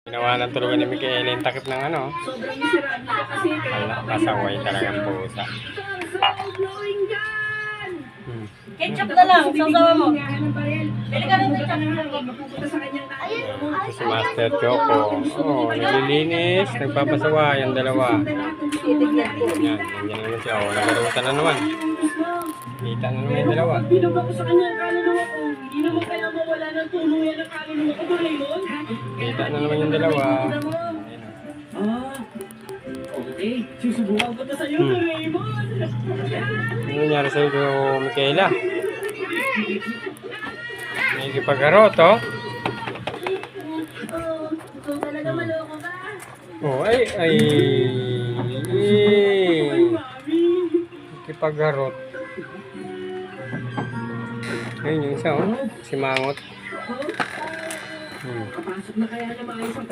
Ginawa ng tulugan ni Michaela yung takip ng ano. Sobrang miserable ka kasi. Wala, pasaway talagang pusa. Ketchup na lang, sausawa mo. Pili ka ng ketchup. Mapupunta sa kanyang Ito si Master Choco. Oh, naglilinis. Nagpapasaway ang dalawa. Yan, yan naman siya. Oh, nagarutan na naman. Kita na naman yung dalawa. Binuga ko sa kanya ang kaluluwa ko. Hindi naman kaya mawala ng tuluyan ng kaluluwa ko, Doraemon. Kita na naman yung dalawa. Ah, okay. Susubukan ko na sa'yo, Doraemon. Ano nangyari sa'yo, Michaela? Nagkipagkarot, oh. Ikaw talaga maloko ba? Oh, ay. Nagkipagkarot. Ayun yung isa, oh. Si Mangot. Kapasok na kaya na maayos ang